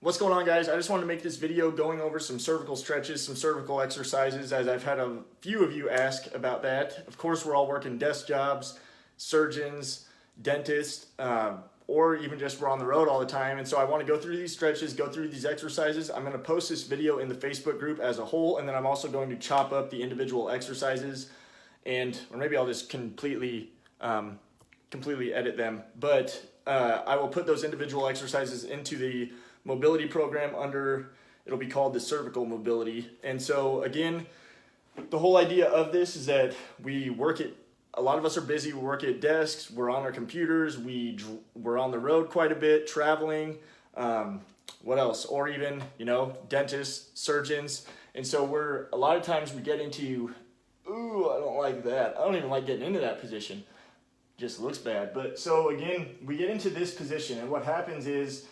What's going on, guys? I just wanted to make this video going over some cervical stretches, some cervical exercises, as I've had a few of you ask about that. Of course, we're all working desk jobs, surgeons, dentists, or even just we're on the road all the time. And so I want to go through these stretches, go through these exercises. I'm going to post this video in the Facebook group as a whole, and then I'm also going to chop up the individual exercises, or maybe I'll just completely edit them. But I will put those individual exercises into the mobility program it'll be called the cervical mobility. And so again, the whole idea of this is that a lot of us are busy, we work at desks, we're on our computers, we're on the road quite a bit, traveling, what else? Or even, dentists, surgeons. And so a lot of times we get into, ooh, I don't like that. I don't even like getting into that position. Just looks bad. But so again, we get into this position, and what happens is,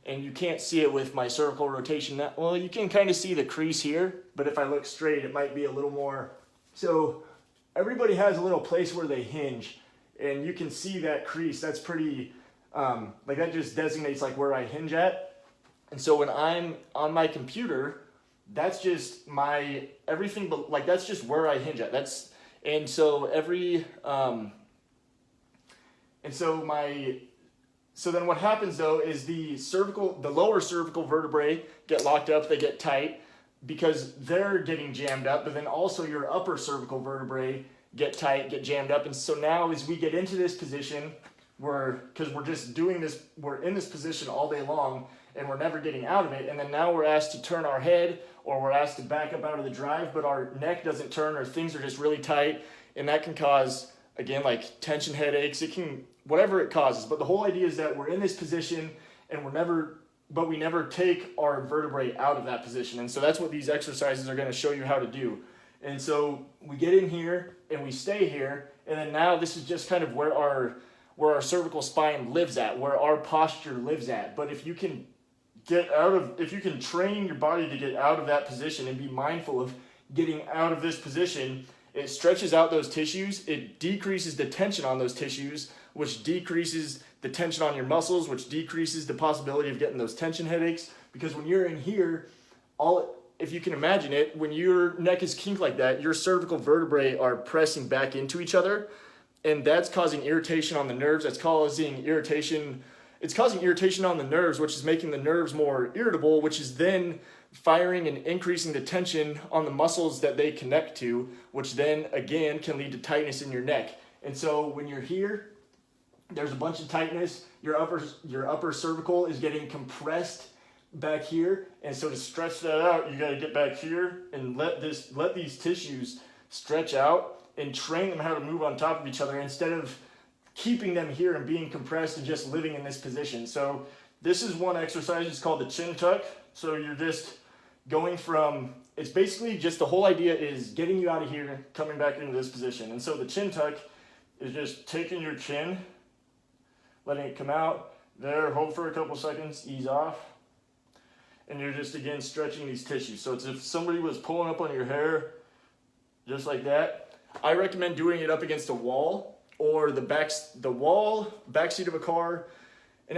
and you can't see it with my cervical rotation. Well, you can kind of see the crease here, but if I look straight, it might be a little more. So everybody has a little place where they hinge, and you can see that crease. That's pretty, that just designates like where I hinge at. And so when I'm on my computer, that's just my everything, but like that's just where I hinge at. So then what happens though is the lower cervical vertebrae get locked up, they get tight because they're getting jammed up, but then also your upper cervical vertebrae get tight, get jammed up. And so now as we get into this position, because we're just doing this, we're in this position all day long and we're never getting out of it. And then now we're asked to turn our head or we're asked to back up out of the drive, but our neck doesn't turn or things are just really tight. And that can cause, again, like tension headaches. Whatever it causes. But the whole idea is that we're in this position and we never take our vertebrae out of that position. And so that's what these exercises are going to show you how to do. And so we get in here and we stay here. And then now this is just kind of where our cervical spine lives at, where our posture lives at. But if you can train your body to get out of that position and be mindful of getting out of this position, it stretches out those tissues, it decreases the tension on those tissues, which decreases the tension on your muscles, which decreases the possibility of getting those tension headaches. Because when you're in here, if you can imagine it, when your neck is kinked like that, your cervical vertebrae are pressing back into each other, and that's causing irritation on the nerves. It's causing irritation on the nerves, which is making the nerves more irritable, which is then firing and increasing the tension on the muscles that they connect to, which then again can lead to tightness in your neck. And so when you're here, there's a bunch of tightness. Your upper cervical is getting compressed back here, and so to stretch that out, you got to get back here and let these tissues stretch out and train them how to move on top of each other instead of keeping them here and being compressed and just living in this position. So this is one exercise. It's called the chin tuck. So you're just going from, it's basically just the whole idea is getting you out of here, coming back into this position. And so the chin tuck is just taking your chin, letting it come out, there, hold for a couple seconds, ease off, and you're just, again, stretching these tissues. So it's if somebody was pulling up on your hair, just like that. I recommend doing it up against a wall or the back seat of a car. And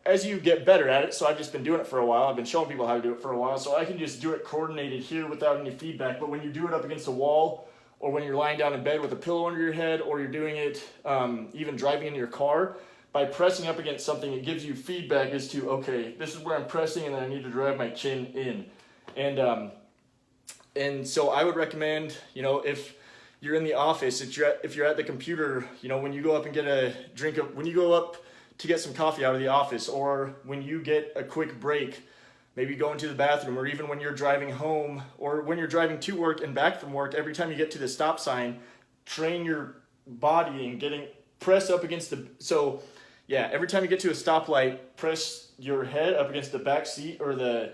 as you get better at it, so I've just been doing it for a while, I've been showing people how to do it for a while, so I can just do it coordinated here without any feedback. But when you do it up against a wall, or when you're lying down in bed with a pillow under your head, or you're doing it even driving in your car, by pressing up against something, it gives you feedback as to, okay, this is where I'm pressing and then I need to drive my chin in. And so I would recommend, if you're in the office, if you're at the computer, when you go up and get when you go up to get some coffee out of the office, or when you get a quick break, maybe going to the bathroom, or even when you're driving home, or when you're driving to work and back from work, every time you get to the stop sign, train your body and press up against every time you get to a stoplight, press your head up against the back seat or the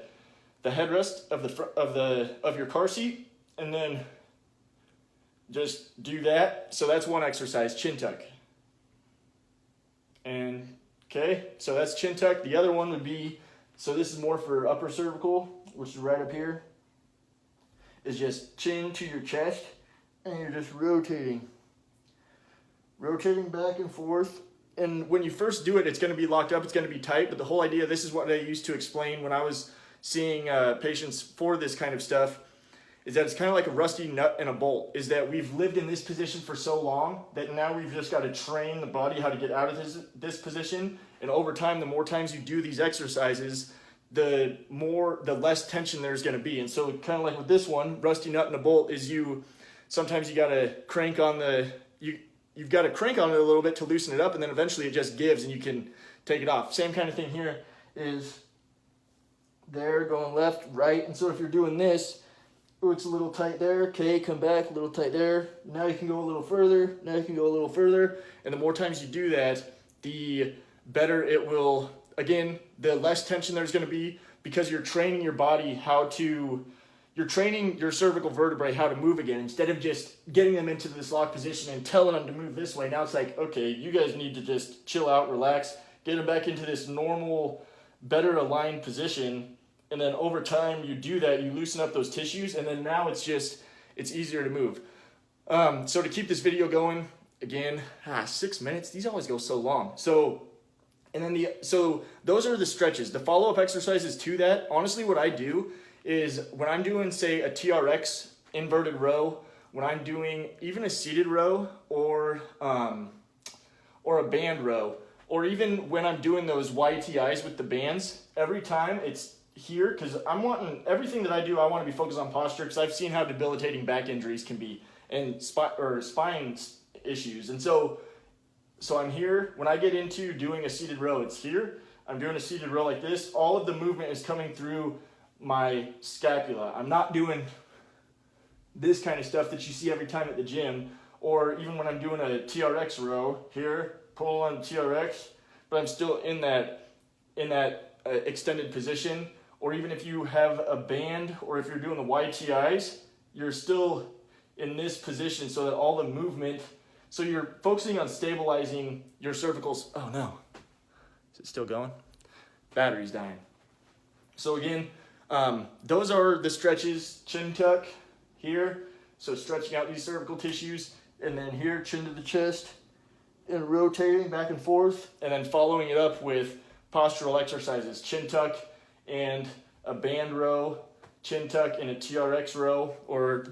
headrest of your car seat, and then just do that. So that's one exercise, chin tuck. And okay, so that's chin tuck. The other one would be, so this is more for upper cervical, which is right up here, is just chin to your chest, and you're just rotating back and forth. and when you first do it, it's going to be locked up, it's going to be tight, but the whole idea, this is what I used to explain when I was seeing patients for this kind of stuff, is that it's kind of like a rusty nut and a bolt, is that we've lived in this position for so long that now we've just got to train the body how to get out of this position. And over time, the more times you do these exercises, the less tension there's going to be. And so kind of like with this one, rusty nut and a bolt, is sometimes you got to crank on you've got to crank on it a little bit to loosen it up, and then eventually it just gives and you can take it off. Same kind of thing here is there, going left, right. And so if you're doing this, oh, it's a little tight there. Okay, come back, a little tight there. Now you can go a little further. Now you can go a little further. And the more times you do that, the better it will, again, the less tension there's going to be, because you're training your body you're training your cervical vertebrae how to move again, instead of just getting them into this locked position and telling them to move this way. Now it's like, okay, you guys need to just chill out, relax, get them back into this normal, better aligned position. And then over time you do that, you loosen up those tissues, and then now it's easier to move. So to keep this video going, again, 6 minutes, these always go so long. So those are the stretches. The follow-up exercises to that, honestly, what I do is when I'm doing, say, a TRX inverted row, when I'm doing even a seated row or a band row, or even when I'm doing those YTIs with the bands, every time it's here, because everything that I do, I want to be focused on posture, because I've seen how debilitating back injuries can be and spine issues. And so I'm here. When I get into doing a seated row, it's here. I'm doing a seated row like this. All of the movement is coming through my scapula. I'm not doing this kind of stuff that you see every time at the gym, or even when I'm doing a TRX row here, pull on TRX, but I'm still in that extended position. Or even if you have a band, or if you're doing the YTIs, you're still in this position, so that all the movement, so you're focusing on stabilizing your cervicals. Oh no, is it still going? Battery's dying. So again, those are the stretches. Chin tuck here, so stretching out these cervical tissues, and then here, chin to the chest, and rotating back and forth, and then following it up with postural exercises, chin tuck and a band row, chin tuck and a TRX row, or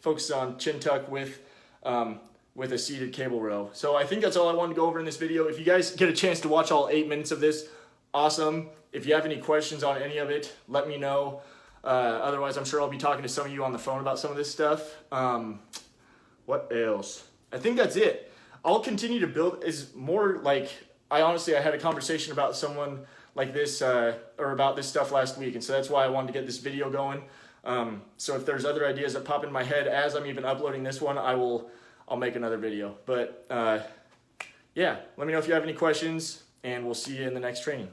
focus on chin tuck with a seated cable row. So I think that's all I wanted to go over in this video. If you guys get a chance to watch all 8 minutes of this, awesome. If you have any questions on any of it, let me know. Otherwise, I'm sure I'll be talking to some of you on the phone about some of this stuff. What else? I think that's it. I'll continue to build. Is more like, I had a conversation about someone like this, or about this stuff last week, and so that's why I wanted to get this video going. So if there's other ideas that pop in my head as I'm even uploading this one, I'll make another video. But yeah, let me know if you have any questions, and we'll see you in the next training.